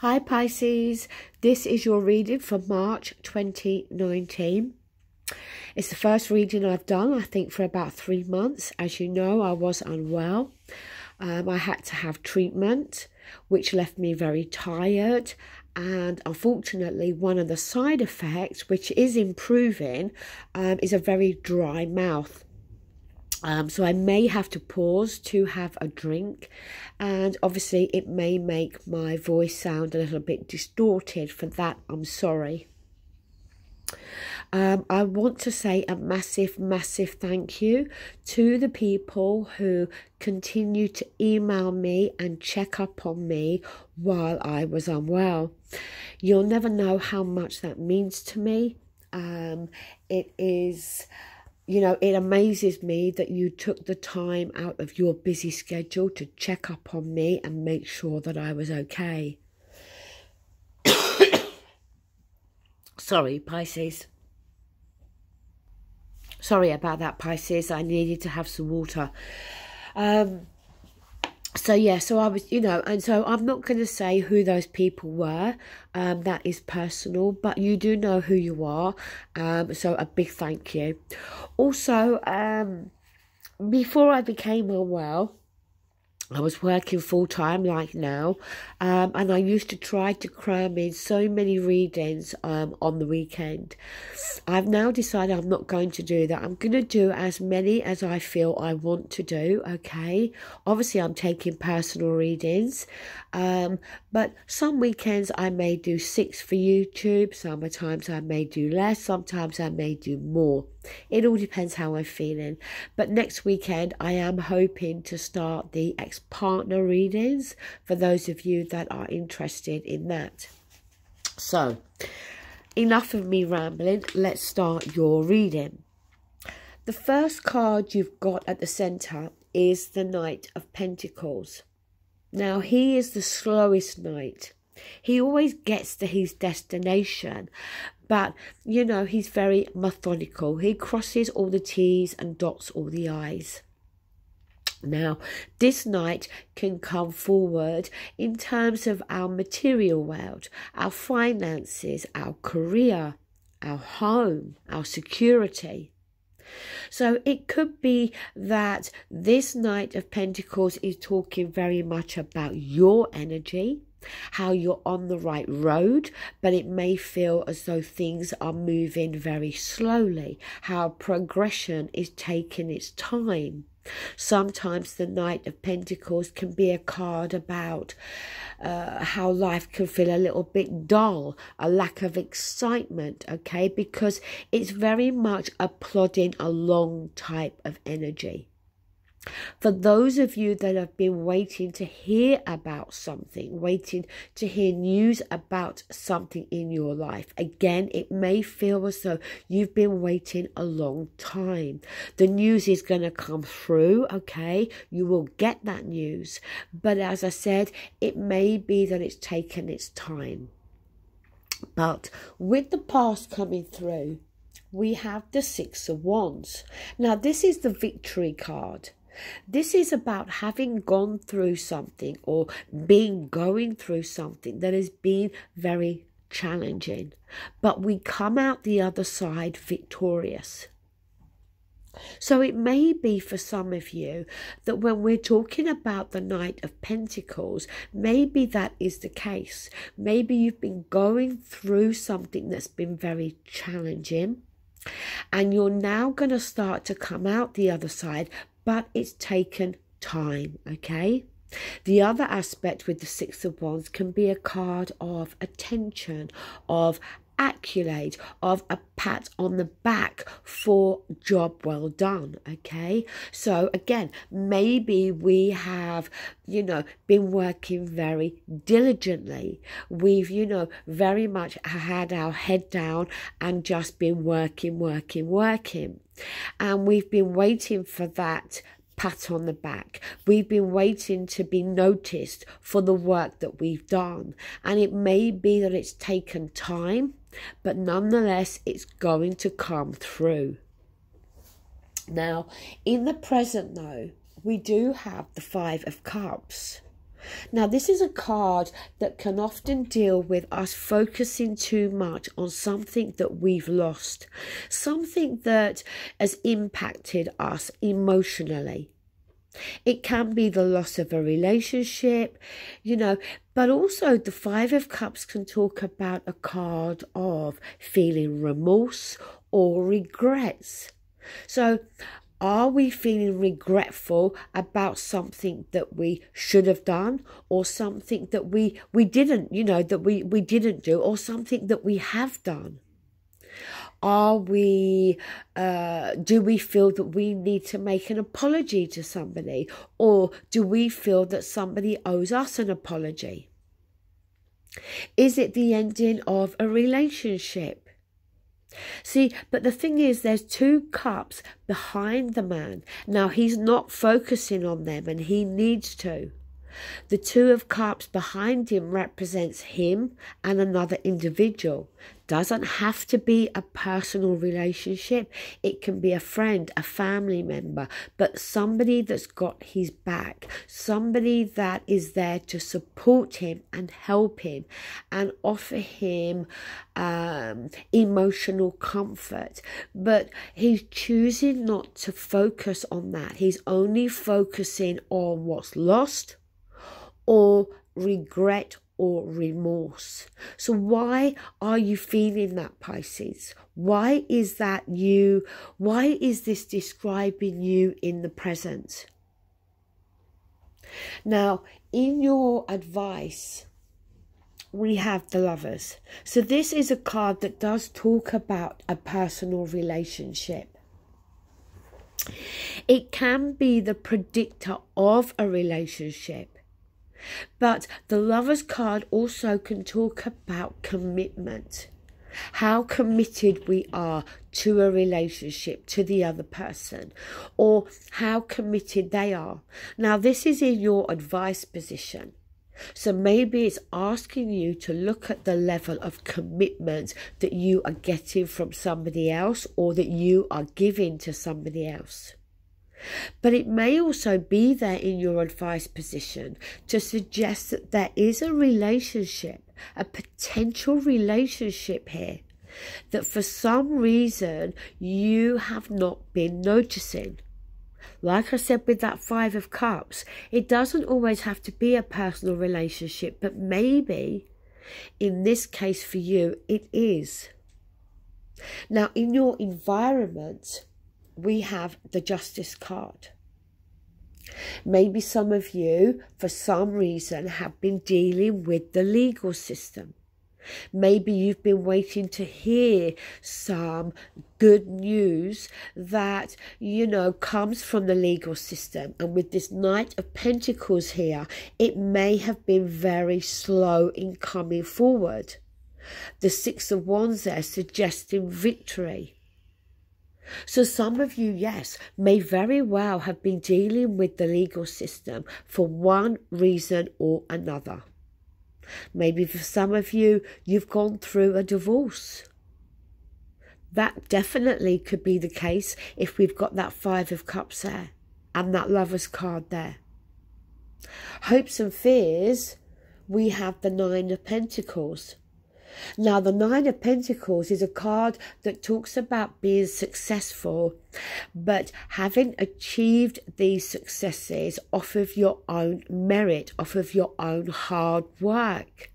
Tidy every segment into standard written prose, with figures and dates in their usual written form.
Hi Pisces, this is your reading for March 2019. It's the first reading I've done, I think, for about 3 months. As you know, I was unwell. I had to have treatment, which left me very tired. And unfortunately, one of the side effects, which is improving, is a very dry mouth. So I may have to pause to have a drink, and obviously it may make my voice sound a little bit distorted. For that, I'm sorry. I want to say a massive thank you to the people who continue to email me and check up on me while I was unwell. You'll never know how much that means to me. It is... You know, it amazes me that you took the time out of your busy schedule to check up on me and make sure that I was okay. Sorry, Pisces. Sorry about that, Pisces. I needed to have some water. So I was, and so I'm not going to say who those people were. That is personal, but you do know who you are. So a big thank you. Also, before I became unwell, I was working full-time like now, and I used to try to cram in so many readings on the weekend. I've now decided I'm not going to do that. I'm going to do as many as I feel I want to do, okay? Obviously, I'm taking personal readings, but some weekends I may do 6 for YouTube. Sometimes I may do less. Sometimes I may do more. It all depends how I'm feeling. But next weekend, I am hoping to start the ex-partner readings for those of you that are interested in that. So, enough of me rambling. Let's start your reading. The first card you've got at the centre is the Knight of Pentacles. Now, he is the slowest knight. He always gets to his destination, but, you know, he's very methodical. He crosses all the T's and dots all the I's. Now, this knight can come forward in terms of our material world, our finances, our career, our home, our security. So it could be that this Knight of Pentacles is talking very much about your energy, how you're on the right road, but it may feel as though things are moving very slowly, how progression is taking its time. Sometimes the Knight of Pentacles can be a card about how life can feel a little bit dull, a lack of excitement, okay? Because it's very much a plodding along type of energy. For those of you that have been waiting to hear about something, waiting to hear news about something in your life, again, it may feel as though you've been waiting a long time. The news is going to come through, okay? You will get that news. But as I said, it may be that it's taken its time. But with the past coming through, we have the Six of Wands. Now, this is the victory card. This is about having gone through something or going through something that has been very challenging, but we come out the other side victorious. So it may be for some of you that when we're talking about the Knight of Pentacles, maybe that is the case. Maybe you've been going through something that's been very challenging, and you're now going to start to come out the other side, but it's taken time, okay? The other aspect with the Six of Wands can be a card of attention, of accolade, of a pat on the back for job well done, okay? So again, maybe we have, been working very diligently. We've, very much had our head down and just been working. And we've been waiting for that pat on the back. We've been waiting to be noticed for the work that we've done. And it may be that it's taken time, but nonetheless, it's going to come through. Now, in the present though, we do have the Five of Cups. Now, this is a card that can often deal with us focusing too much on something that we've lost, something that has impacted us emotionally. It can be the loss of a relationship, but also the Five of Cups can talk about a card of feeling remorse or regrets. So, are we feeling regretful about something that we should have done, or something that we didn't, that we didn't do, or something that we have done? Are we, do we feel that we need to make an apology to somebody, or do we feel that somebody owes us an apology? Is it the ending of a relationship? See, but the thing is, there's two cups behind the man. Now, he's not focusing on them, and he needs to. The Two of Cups behind him represents him and another individual. Doesn't have to be a personal relationship. It can be a friend, a family member, but somebody that's got his back, somebody that is there to support him and help him and offer him emotional comfort. But he's choosing not to focus on that. He's only focusing on what's lost, or regret, or remorse. So why are you feeling that, Pisces? Why is that you? Why is this describing you in the present? Now, in your advice, we have the Lovers. So this is a card that does talk about a personal relationship. It can be the predictor of a relationship. But the Lovers card also can talk about commitment. How committed we are to a relationship, to the other person, or how committed they are. Now, this is in your advice position. So maybe it's asking you to look at the level of commitment that you are getting from somebody else, or that you are giving to somebody else. But it may also be there in your advice position to suggest that there is a relationship, a potential relationship here, that for some reason you have not been noticing. Like I said with that Five of Cups, it doesn't always have to be a personal relationship, but maybe in this case for you, it is. Now, in your environment, we have the Justice card. Maybe some of you, for some reason, have been dealing with the legal system. Maybe you've been waiting to hear some good news that, comes from the legal system. And with this Knight of Pentacles here, it may have been very slow in coming forward. The Six of Wands there suggesting victory. So some of you, yes, may very well have been dealing with the legal system for one reason or another. Maybe for some of you, you've gone through a divorce. That definitely could be the case if we've got that Five of Cups there and that Lovers card there. Hopes and fears, we have the Nine of Pentacles. Now, the Nine of Pentacles is a card that talks about being successful, but having achieved these successes off of your own merit, off of your own hard work.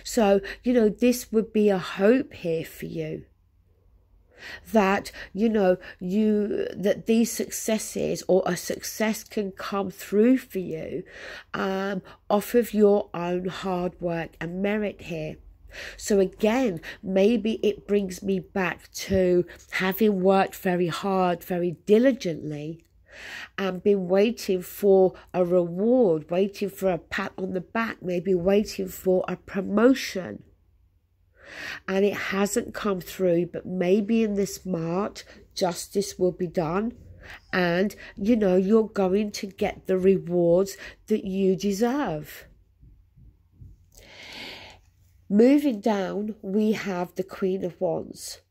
So, this would be a hope here for you. That, that these successes, or a success, can come through for you off of your own hard work and merit here. So again, maybe it brings me back to having worked very hard, very diligently, and been waiting for a reward, waiting for a pat on the back, maybe waiting for a promotion. And it hasn't come through, but maybe in this March, justice will be done. And, you're going to get the rewards that you deserve. Moving down, we have the Queen of Wands.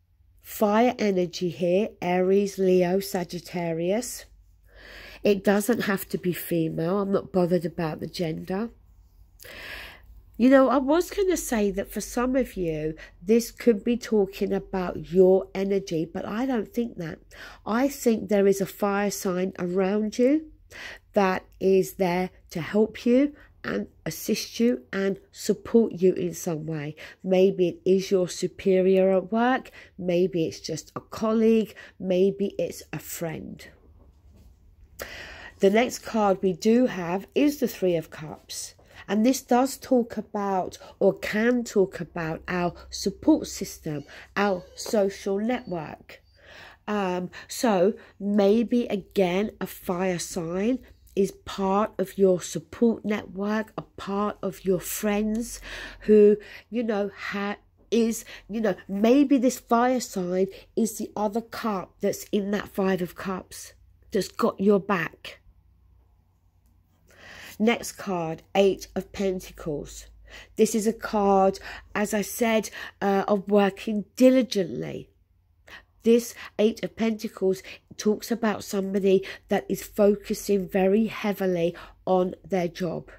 Fire energy here, Aries, Leo, Sagittarius. It doesn't have to be female. I'm not bothered about the gender. You know, I was going to say that for some of you, this could be talking about your energy, but I don't think that. I think there is a fire sign around you that is there to help you and assist you and support you in some way. Maybe it is your superior at work, maybe it's just a colleague, maybe it's a friend. The next card we do have is the Three of Cups. And this does talk about, or can talk about, our support system, our social network. So maybe again a fire sign is part of your support network, a part of your friends who, you know, maybe this fire sign is the other cup that's in that Five of Cups that's got your back. Next card, Eight of Pentacles. This is a card, as I said, of working diligently. This Eight of Pentacles talks about somebody that is focusing very heavily on their job.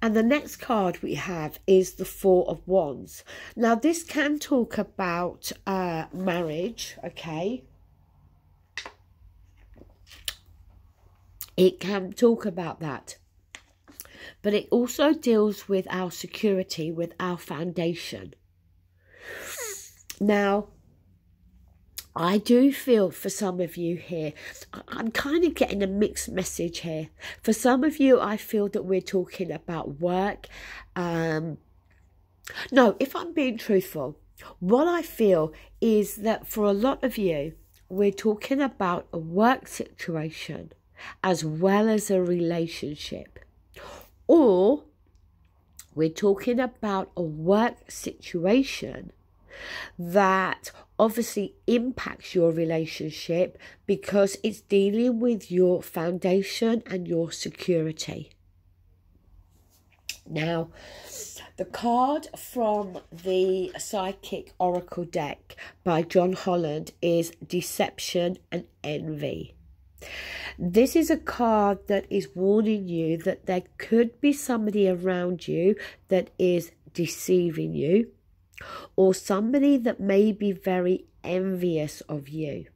And the next card we have is the Four of Wands. Now, this can talk about marriage, okay? It can talk about that. But it also deals with our security, with our foundation. Now, I do feel for some of you here, I'm kind of getting a mixed message here. For some of you, I feel that we're talking about work. No, if I'm being truthful, what I feel is that for a lot of you, we're talking about a work situation as well as a relationship. Or we're talking about a work situation that obviously impacts your relationship because it's dealing with your foundation and your security. Now, the card from the Psychic Oracle deck by John Holland is Deception and Envy. This is a card that is warning you that there could be somebody around you that is deceiving you, or somebody that may be very envious of you.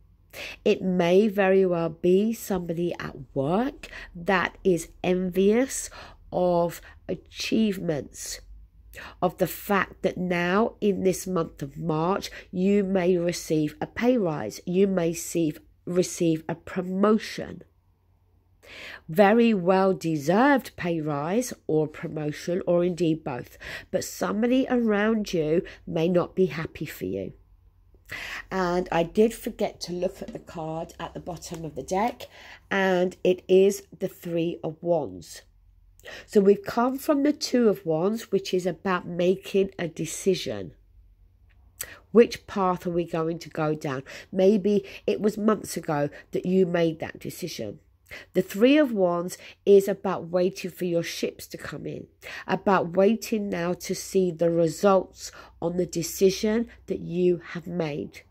It may very well be somebody at work that is envious of achievements, of the fact that now in this month of March, you may receive a pay rise, you may receive a promotion. Very well deserved pay rise or promotion, or indeed both. But somebody around you may not be happy for you. And I did forget to look at the card at the bottom of the deck, and it is the Three of Wands. So we've come from the Two of Wands, which is about making a decision. Which path are we going to go down? Maybe it was months ago that you made that decision. The Three of Wands is about waiting for your ships to come in, about waiting now to see the results on the decision that you have made.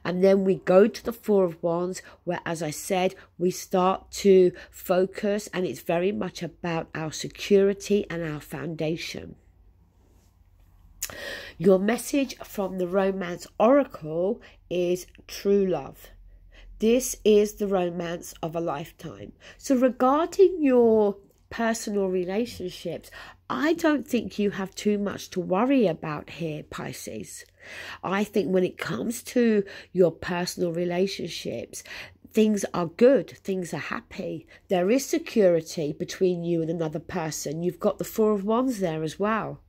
And then we go to the Four of Wands, where, as I said, we start to focus, and it's very much about our security and our foundation. Your message from the Romance Oracle is true love. This is the romance of a lifetime. So regarding your personal relationships, I don't think you have too much to worry about here, Pisces. I think when it comes to your personal relationships, things are good, things are happy. There is security between you and another person. You've got the Four of Wands there as well.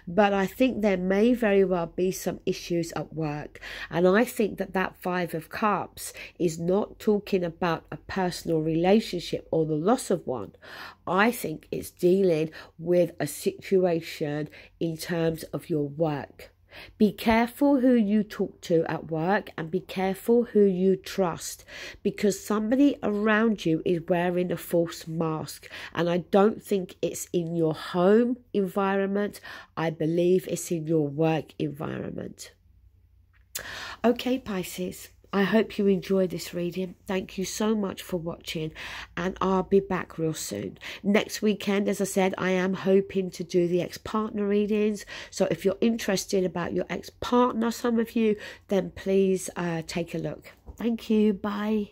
But I think there may very well be some issues at work. And I think that that Five of Cups is not talking about a personal relationship or the loss of one. I think it's dealing with a situation in terms of your work. Be careful who you talk to at work, and be careful who you trust, because somebody around you is wearing a false mask, and I don't think it's in your home environment. I believe it's in your work environment. Okay, Pisces, I hope you enjoyed this reading. Thank you so much for watching, and I'll be back real soon. Next weekend, as I said, I am hoping to do the ex-partner readings. So if you're interested about your ex-partner, some of you, then please take a look. Thank you. Bye.